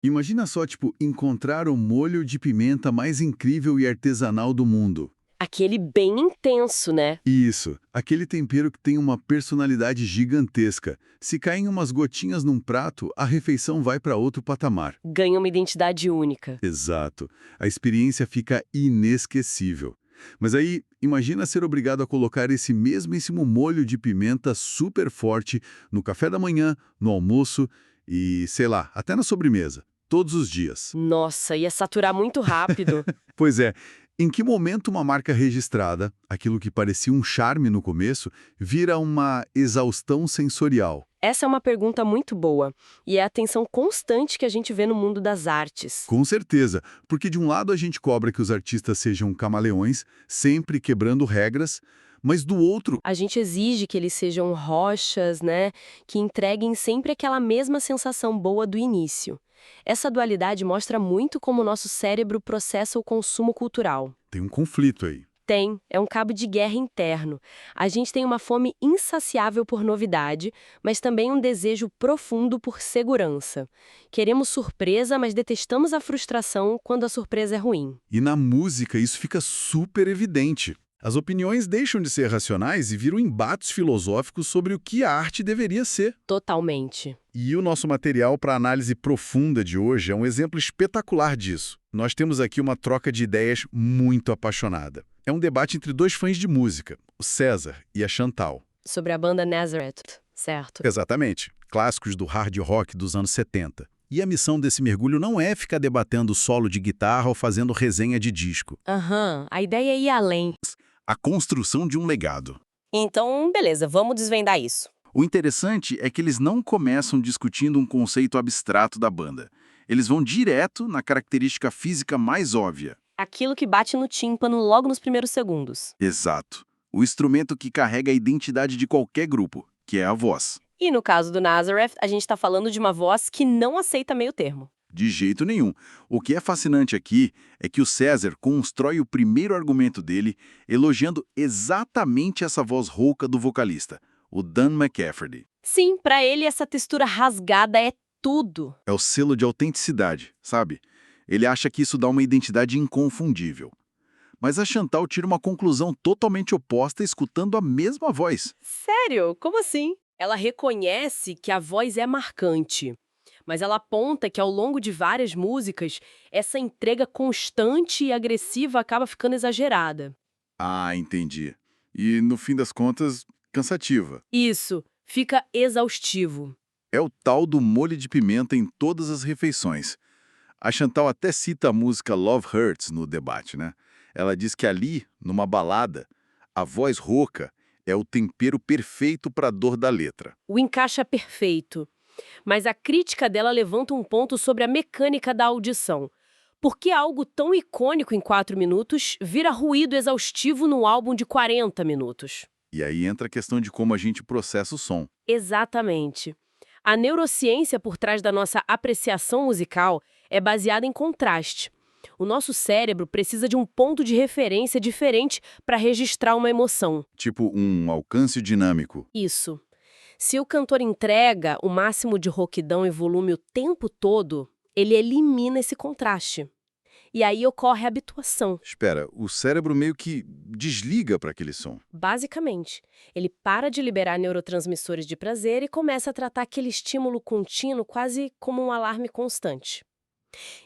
Imagina só, tipo, encontrar o molho de pimenta mais incrível e artesanal do mundo. Aquele bem intenso, né? Isso, aquele tempero que tem uma personalidade gigantesca. Se caem umas gotinhas num prato, a refeição vai para outro patamar. Ganha uma identidade única. Exato. A experiência fica inesquecível. Mas aí, imagina ser obrigado a colocar esse mesmíssimo molho de pimenta super forte no café da manhã, no almoço e, sei lá, até na sobremesa, todos os dias. Nossa, ia saturar muito rápido. Pois é, em que momento uma marca registrada, aquilo que parecia um charme no começo, vira uma exaustão sensorial? Essa é uma pergunta muito boa, e é a tensão constante que a gente vê no mundo das artes. Com certeza, porque de um lado a gente cobra que os artistas sejam camaleões, sempre quebrando regras, mas do outro, A gente exige que eles sejam rochas, né, que entreguem sempre aquela mesma sensação boa do início. Essa dualidade mostra muito como o nosso cérebro processa o consumo cultural. tem um conflito aí. Tem, é um cabo de guerra interno. A gente tem uma fome insaciável por novidade, mas também um desejo profundo por segurança. Queremos surpresa, mas detestamos a frustração quando a surpresa é ruim. E na música isso fica super evidente. As opiniões deixam de ser racionais e viram embates filosóficos sobre o que a arte deveria ser. Totalmente. E o nosso material para análise profunda de hoje é um exemplo espetacular disso. Nós temos aqui uma troca de ideias muito apaixonada. É um debate entre dois fãs de música, o César e a Chantal. Sobre a banda Nazareth, certo? Exatamente, clássicos do hard rock dos anos 70. E a missão desse mergulho não é ficar debatendo solo de guitarra ou fazendo resenha de disco. Aham, a ideia é ir além. A construção de um legado. Então, beleza, vamos desvendar isso. O interessante é que eles não começam discutindo um conceito abstrato da banda. Eles vão direto na característica física mais óbvia. Aquilo que bate no tímpano logo nos primeiros segundos. Exato. O instrumento que carrega a identidade de qualquer grupo, que é a voz. E no caso do Nazareth, a gente está falando de uma voz que não aceita meio termo. De jeito nenhum. O que é fascinante aqui é que o César constrói o primeiro argumento dele elogiando exatamente essa voz rouca do vocalista, o Dan McCafferty. Sim, para ele essa textura rasgada é tudo. É o selo de autenticidade, sabe? Ele acha que isso dá uma identidade inconfundível. Mas a Chantal tira uma conclusão totalmente oposta escutando a mesma voz. Sério? Como assim? Ela reconhece que a voz é marcante, mas ela aponta que ao longo de várias músicas, essa entrega constante e agressiva acaba ficando exagerada. Ah, entendi. E, no fim das contas, cansativa. Isso, fica exaustivo. É o tal do molho de pimenta em todas as refeições. A Chantal até cita a música Love Hurts no debate, né? Ela diz que ali, numa balada, a voz rouca é o tempero perfeito para a dor da letra. O encaixe é perfeito. Mas a crítica dela levanta um ponto sobre a mecânica da audição. Por que algo tão icônico em 4 minutos vira ruído exaustivo no álbum de 40 minutos? E aí entra a questão de como a gente processa o som. Exatamente. A neurociência por trás da nossa apreciação musical é baseada em contraste. O nosso cérebro precisa de um ponto de referência diferente para registrar uma emoção. Tipo um alcance dinâmico. Isso. Se o cantor entrega o máximo de rouquidão e volume o tempo todo, ele elimina esse contraste. E aí ocorre a habituação. Espera, o cérebro meio que desliga para aquele som. Basicamente, ele para de liberar neurotransmissores de prazer e começa a tratar aquele estímulo contínuo quase como um alarme constante.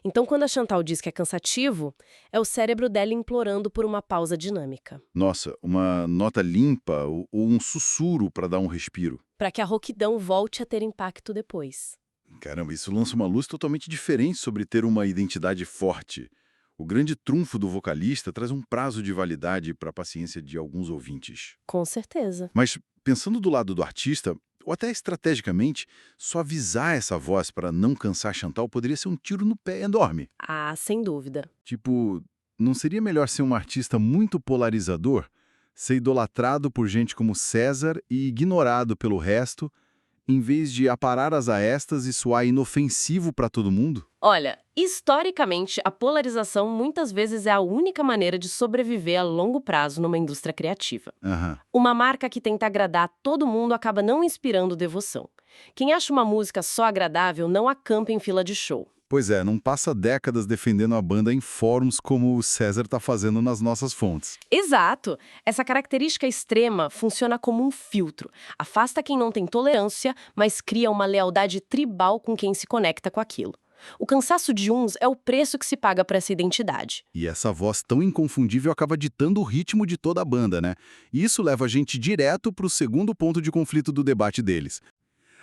Então, quando a Chantal diz que é cansativo, é o cérebro dela implorando por uma pausa dinâmica, Nossa, uma nota limpa ou um sussurro para dar um respiro. para que a rouquidão volte a ter impacto depois. Caramba, isso lança uma luz totalmente diferente sobre ter uma identidade forte. O grande trunfo do vocalista traz um prazo de validade para a paciência de alguns ouvintes. Com certeza. Mas, pensando do lado do artista, ou até estrategicamente, suavizar essa voz para não cansar Chantal poderia ser um tiro no pé enorme. Ah, sem dúvida. Tipo, não seria melhor ser um artista muito polarizador? Ser idolatrado por gente como César e ignorado pelo resto, em vez de aparar as arestas e soar inofensivo para todo mundo? Olha, historicamente, a polarização muitas vezes é a única maneira de sobreviver a longo prazo numa indústria criativa. Aham. Uma marca que tenta agradar todo mundo acaba não inspirando devoção. Quem acha uma música só agradável não acampa em fila de show. Pois é, não passa décadas defendendo a banda em fóruns como o César tá fazendo nas nossas fontes. Exato! Essa característica extrema funciona como um filtro. Afasta quem não tem tolerância, mas cria uma lealdade tribal com quem se conecta com aquilo. O cansaço de uns é o preço que se paga por essa identidade. E essa voz tão inconfundível acaba ditando o ritmo de toda a banda, né? E isso leva a gente direto para o segundo ponto de conflito do debate deles.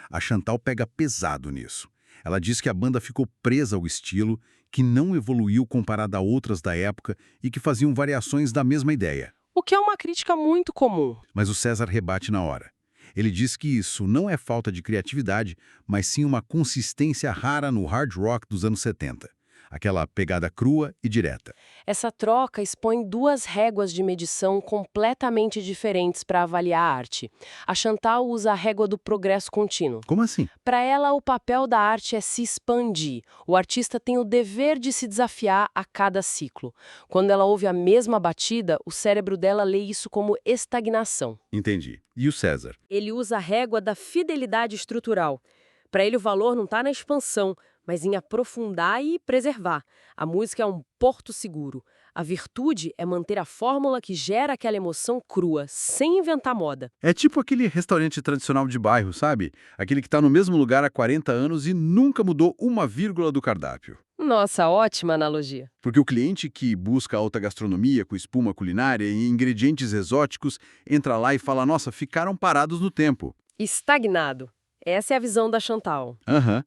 A Chantal pega pesado nisso. Ela diz que a banda ficou presa ao estilo, que não evoluiu comparada a outras da época e que faziam variações da mesma ideia. O que é uma crítica muito comum. Mas o César rebate na hora. Ele diz que isso não é falta de criatividade, mas sim uma consistência rara no hard rock dos anos 70. Aquela pegada crua e direta. Essa troca expõe duas réguas de medição completamente diferentes para avaliar a arte. A Chantal usa a régua do progresso contínuo. Como assim? Para ela, o papel da arte é se expandir. O artista tem o dever de se desafiar a cada ciclo. Quando ela ouve a mesma batida, o cérebro dela lê isso como estagnação. Entendi. E o César? Ele usa a régua da fidelidade estrutural. Para ele, o valor não está na expansão, mas em aprofundar e preservar. A música é um porto seguro. A virtude é manter a fórmula que gera aquela emoção crua, sem inventar moda. É tipo aquele restaurante tradicional de bairro, sabe? Aquele que está no mesmo lugar há 40 anos e nunca mudou uma vírgula do cardápio. Nossa, ótima analogia. Porque o cliente que busca alta gastronomia com espuma culinária e ingredientes exóticos entra lá e fala, nossa, ficaram parados no tempo. Estagnado. Essa é a visão da Chantal.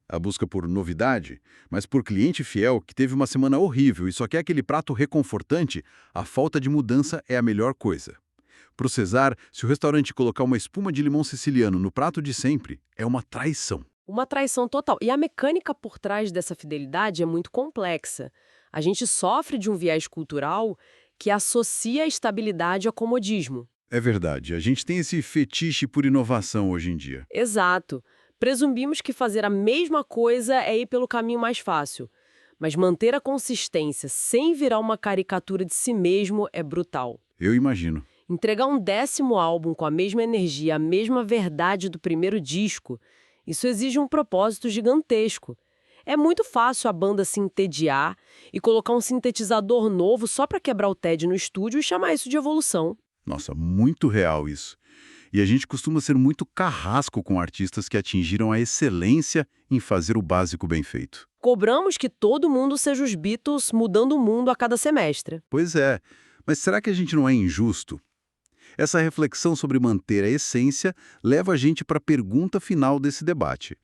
A busca por novidade, mas por cliente fiel que teve uma semana horrível e só quer aquele prato reconfortante, a falta de mudança é a melhor coisa. Pro César, se o restaurante colocar uma espuma de limão siciliano no prato de sempre, é uma traição. Uma traição total. E a mecânica por trás dessa fidelidade é muito complexa. A gente sofre de um viés cultural que associa a estabilidade a comodismo. É verdade, a gente tem esse fetiche por inovação hoje em dia. Exato. Presumimos que fazer a mesma coisa é ir pelo caminho mais fácil. Mas manter a consistência sem virar uma caricatura de si mesmo é brutal. Eu imagino. Entregar um 10º álbum com a mesma energia, a mesma verdade do primeiro disco, isso exige um propósito gigantesco. É muito fácil a banda se entediar e colocar um sintetizador novo só para quebrar o tédio no estúdio e chamar isso de evolução. Nossa, muito real isso. E a gente costuma ser muito carrasco com artistas que atingiram a excelência em fazer o básico bem feito. Cobramos que todo mundo seja os Beatles mudando o mundo a cada semestre. Pois é, mas será que a gente não é injusto? Essa reflexão sobre manter a essência leva a gente para a pergunta final desse debate.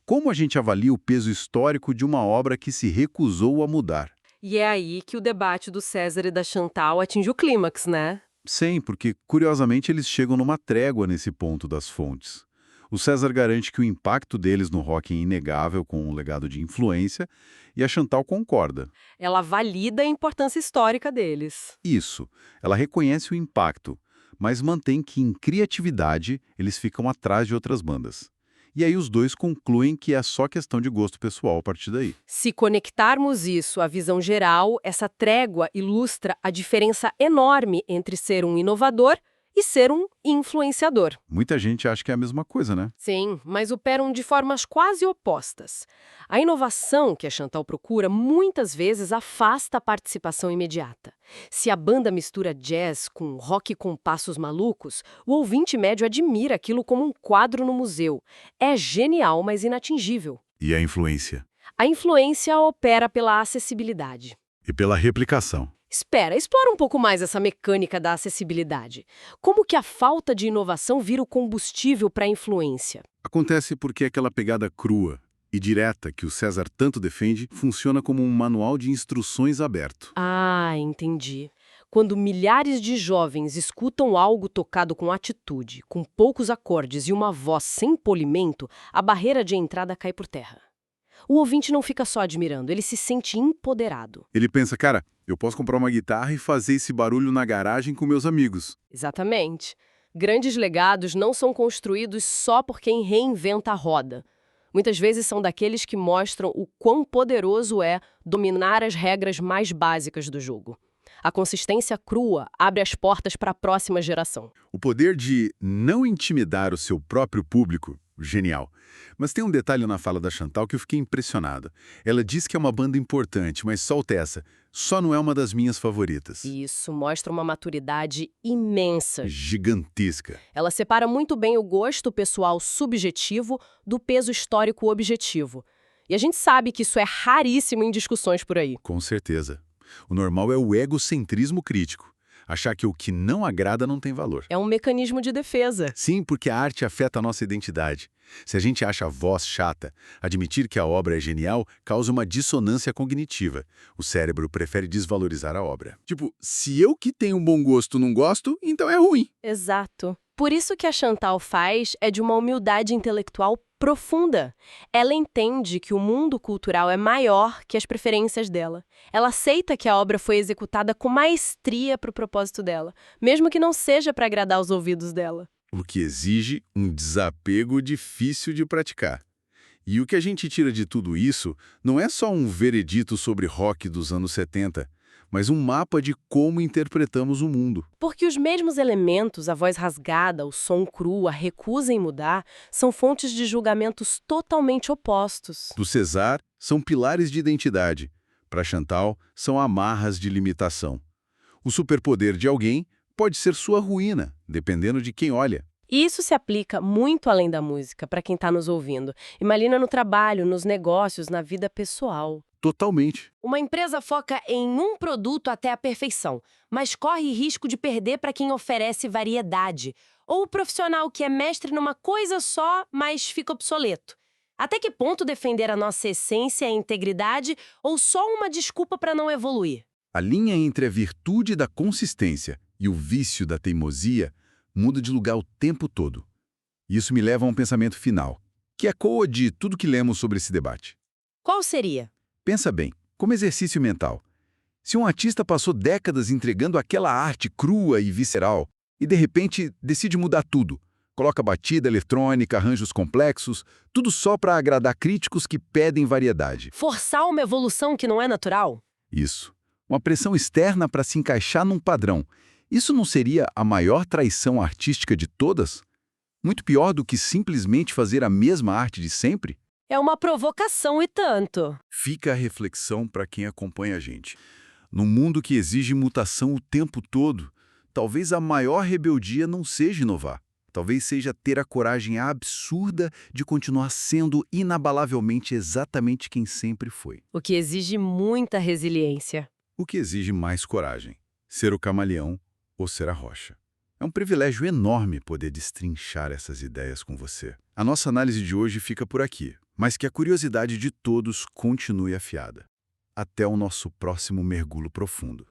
Como a gente avalia o peso histórico de uma obra que se recusou a mudar? E é aí que o debate do César e da Chantal atinge o clímax, né? Sim, porque, curiosamente, eles chegam numa trégua nesse ponto das fontes. O César garante que o impacto deles no rock é inegável com um legado de influência, e a Chantal concorda. Ela valida a importância histórica deles. Isso, ela reconhece o impacto, mas mantém que em criatividade eles ficam atrás de outras bandas. E aí os dois concluem que é só questão de gosto pessoal a partir daí. Se conectarmos isso à visão geral, essa trégua ilustra a diferença enorme entre ser um inovador e ser um influenciador. Muita gente acha que é a mesma coisa, né? Sim, mas operam de formas quase opostas. A inovação que a Chantal procura muitas vezes afasta a participação imediata. Se a banda mistura jazz com rock com passos malucos, o ouvinte médio admira aquilo como um quadro no museu. É genial, mas inatingível. E a influência? A influência opera pela acessibilidade. E pela replicação. Explora um pouco mais essa mecânica da acessibilidade. Como que a falta de inovação vira o combustível para a influência? Acontece porque aquela pegada crua e direta que o César tanto defende funciona como um manual de instruções aberto. Ah, entendi. Quando milhares de jovens escutam algo tocado com atitude, com poucos acordes e uma voz sem polimento, a barreira de entrada cai por terra. O ouvinte não fica só admirando, ele se sente empoderado. Ele pensa, cara, eu posso comprar uma guitarra e fazer esse barulho na garagem com meus amigos. Exatamente. Grandes legados não são construídos só por quem reinventa a roda. Muitas vezes são daqueles que mostram o quão poderoso é dominar as regras mais básicas do jogo. A consistência crua abre as portas para a próxima geração. O poder de não intimidar o seu próprio público, genial. Mas tem um detalhe na fala da Chantal que eu fiquei impressionado. Ela diz que é uma banda importante, mas solta essa. Só não é uma das minhas favoritas. Isso mostra uma maturidade imensa. Gigantesca. Ela separa muito bem o gosto pessoal subjetivo do peso histórico objetivo. E a gente sabe que isso é raríssimo em discussões por aí. Com certeza. O normal é o egocentrismo crítico. Achar que o que não agrada não tem valor. É um mecanismo de defesa. Sim, porque a arte afeta a nossa identidade. Se a gente acha a voz chata, admitir que a obra é genial causa uma dissonância cognitiva. O cérebro prefere desvalorizar a obra. Tipo, se eu que tenho um bom gosto não gosto, então é ruim. Exato. Por isso que a Chantal faz é de uma humildade intelectual profunda. Ela entende que o mundo cultural é maior que as preferências dela. Ela aceita que a obra foi executada com maestria para o propósito dela, mesmo que não seja para agradar os ouvidos dela. O que exige um desapego difícil de praticar. E o que a gente tira de tudo isso não é só um veredito sobre rock dos anos 70, mas um mapa de como interpretamos o mundo. Porque os mesmos elementos, a voz rasgada, o som cru, a recusa em mudar, são fontes de julgamentos totalmente opostos. Do César, são pilares de identidade. Para Chantal, são amarras de limitação. O superpoder de alguém pode ser sua ruína, dependendo de quem olha. E isso se aplica muito além da música, para quem está nos ouvindo. Imagina no trabalho, nos negócios, na vida pessoal. Totalmente. Uma empresa foca em um produto até a perfeição, mas corre risco de perder para quem oferece variedade. Ou o profissional que é mestre numa coisa só, mas fica obsoleto. Até que ponto defender a nossa essência e integridade ou só uma desculpa para não evoluir? A linha entre a virtude da consistência e o vício da teimosia muda de lugar o tempo todo. Isso me leva a um pensamento final, que ecoa de tudo que lemos sobre esse debate. Qual seria? Pensa bem, como exercício mental. Se um artista passou décadas entregando aquela arte crua e visceral e, de repente, decide mudar tudo, coloca batida eletrônica, arranjos complexos, tudo só para agradar críticos que pedem variedade. Forçar uma evolução que não é natural? Isso. Uma pressão externa para se encaixar num padrão. Isso não seria a maior traição artística de todas? Muito pior do que simplesmente fazer a mesma arte de sempre? É uma provocação e tanto. Fica a reflexão para quem acompanha a gente. Num mundo que exige mutação o tempo todo, talvez a maior rebeldia não seja inovar. Talvez seja ter a coragem absurda de continuar sendo inabalavelmente exatamente quem sempre foi. O que exige muita resiliência. O que exige mais coragem. Ser o camaleão ou ser a rocha. É um privilégio enorme poder destrinchar essas ideias com você. A nossa análise de hoje fica por aqui, mas que a curiosidade de todos continue afiada. Até o nosso próximo mergulho profundo.